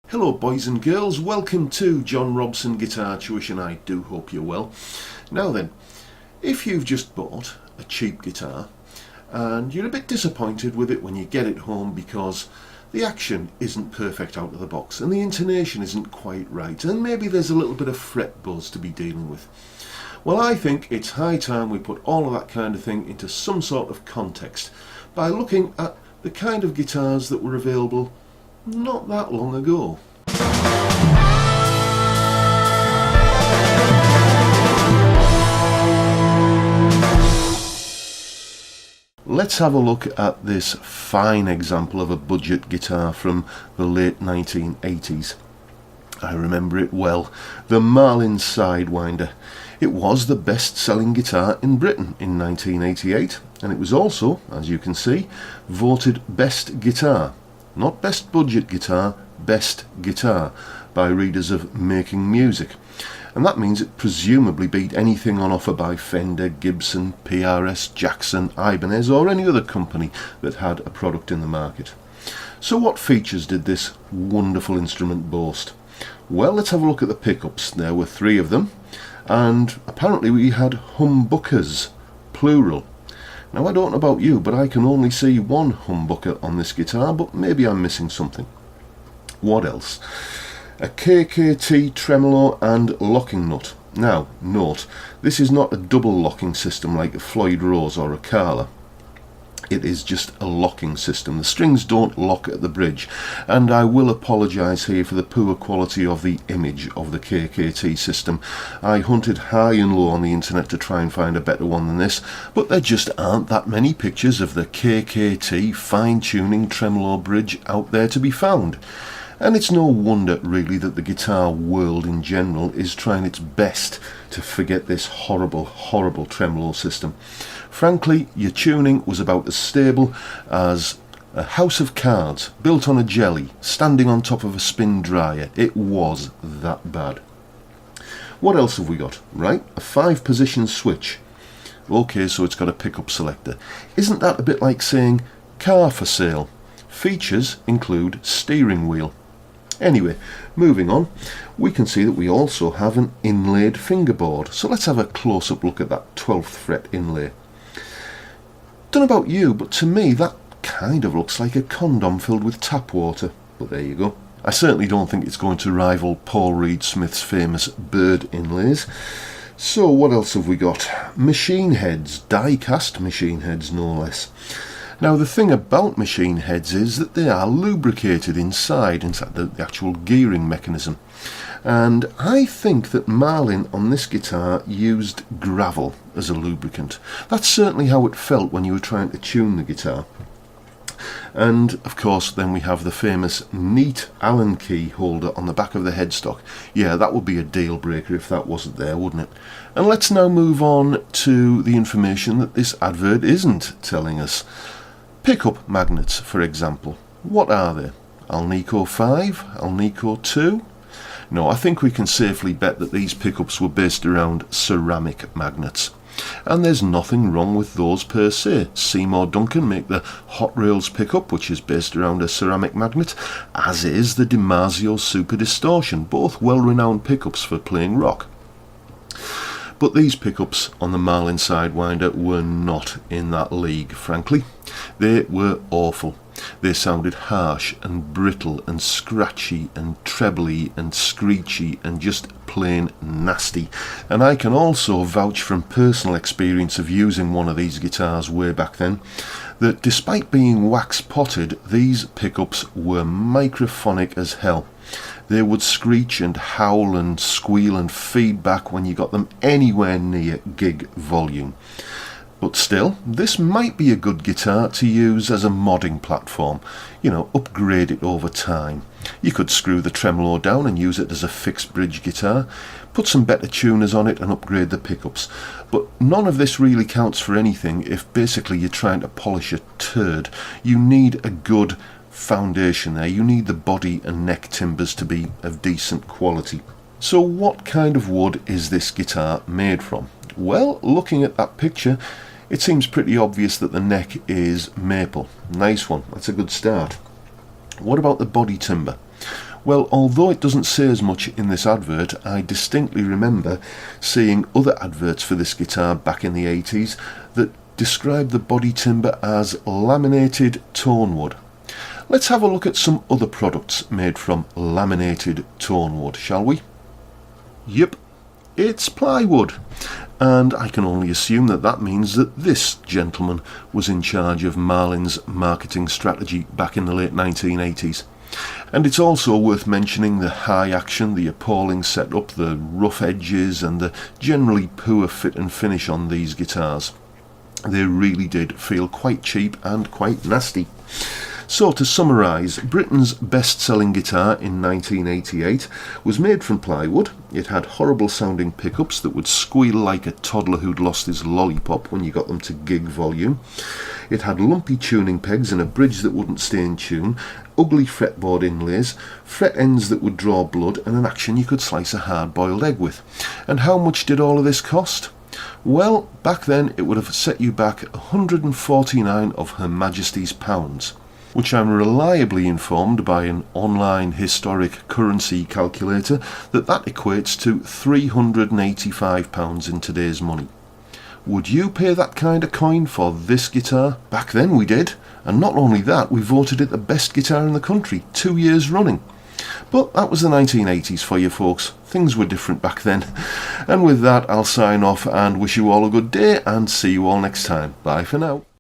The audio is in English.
Hello boys and girls, welcome to John Robson Guitar Tuition. I do hope you're well. Now then, if you've just bought a cheap guitar and you're a bit disappointed with it when you get it home because the action isn't perfect out of the box and the intonation isn't quite right and maybe there's a little bit of fret buzz to be dealing with, well, I think it's high time we put all of that kind of thing into some sort of context by looking at the kind of guitars that were available not that long ago. Let's have a look at this fine example of a budget guitar from the late 1980s. I remember it well, the Marlin Sidewinder. It was the best-selling guitar in Britain in 1988, and it was also, as you can see, voted best guitar. Not best budget guitar, best guitar, by readers of Making Music. And that means it presumably beat anything on offer by Fender, Gibson, PRS, Jackson, Ibanez or any other company that had a product in the market. So what features did this wonderful instrument boast? Well, let's have a look at the pickups. There were 3 of them, and apparently we had humbuckers, plural. Now I don't know about you, but I can only see 1 humbucker on this guitar, but maybe I'm missing something. What else? A KKT tremolo and locking nut. Now, note, this is not a double locking system like a Floyd Rose or a Carla. It is just a locking system. The strings don't lock at the bridge, and I will apologise here for the poor quality of the image of the KKT system. I hunted high and low on the internet to try and find a better one than this, but there just aren't that many pictures of the KKT fine-tuning tremolo bridge out there to be found. And it's no wonder really that the guitar world in general is trying its best to forget this horrible, horrible tremolo system. Frankly, your tuning was about as stable as a house of cards built on a jelly standing on top of a spin dryer. It was that bad. What else have we got? Right, a 5-position switch. Okay, so it's got a pickup selector. Isn't that a bit like saying car for sale? Features include steering wheel. Anyway, moving on, we can see that we also have an inlaid fingerboard. So let's have a close-up look at that 12th fret inlay. Don't know about you, but to me that kind of looks like a condom filled with tap water. But there you go. I certainly don't think it's going to rival Paul Reed Smith's famous bird inlays. So what else have we got? Machine heads, die-cast machine heads no less. Now the thing about machine heads is that they are lubricated inside the actual gearing mechanism. And I think that Marlin on this guitar used gravel as a lubricant. That's certainly how it felt when you were trying to tune the guitar. And of course then we have the famous neat Allen key holder on the back of the headstock. Yeah, that would be a deal breaker if that wasn't there, wouldn't it? And let's now move on to the information that this advert isn't telling us. Pickup magnets, for example. What are they? Alnico 5? Alnico 2? No, I think we can safely bet that these pickups were based around ceramic magnets. And there's nothing wrong with those per se. Seymour Duncan make the Hot Rails pickup, which is based around a ceramic magnet, as is the DiMarzio Super Distortion, both well-renowned pickups for playing rock. But these pickups on the Marlin Sidewinder were not in that league, frankly. They were awful. They sounded harsh and brittle and scratchy and trebly and screechy and just plain nasty. And I can also vouch from personal experience of using one of these guitars way back then, that despite being wax potted, these pickups were microphonic as hell. They would screech and howl and squeal and feedback when you got them anywhere near gig volume. But still, this might be a good guitar to use as a modding platform. You know, upgrade it over time. You could screw the tremolo down and use it as a fixed bridge guitar, put some better tuners on it and upgrade the pickups. But none of this really counts for anything if basically you're trying to polish a turd. You need a good foundation there. You need the body and neck timbers to be of decent quality. So what kind of wood is this guitar made from? Well, looking at that picture, it seems pretty obvious that the neck is maple. Nice one, that's a good start. What about the body timber? Well, although it doesn't say as much in this advert, I distinctly remember seeing other adverts for this guitar back in the 80s that described the body timber as laminated tone wood. Let's have a look at some other products made from laminated tone wood, shall we? Yep, it's plywood. And I can only assume that that means that this gentleman was in charge of Marlin's marketing strategy back in the late 1980s. And it's also worth mentioning the high action, the appalling setup, the rough edges and the generally poor fit and finish on these guitars. They really did feel quite cheap and quite nasty. So to summarise, Britain's best-selling guitar in 1988 was made from plywood. It had horrible sounding pickups that would squeal like a toddler who'd lost his lollipop when you got them to gig volume. It had lumpy tuning pegs and a bridge that wouldn't stay in tune, ugly fretboard inlays, fret ends that would draw blood, and an action you could slice a hard-boiled egg with. And how much did all of this cost? Well, back then it would have set you back 149 of Her Majesty's pounds, which I'm reliably informed by an online historic currency calculator that equates to £385 in today's money. Would you pay that kind of coin for this guitar? Back then we did, and not only that, we voted it the best guitar in the country 2 years running. But that was the 1980s for you folks. Things were different back then. And with that, I'll sign off and wish you all a good day and see you all next time. Bye for now.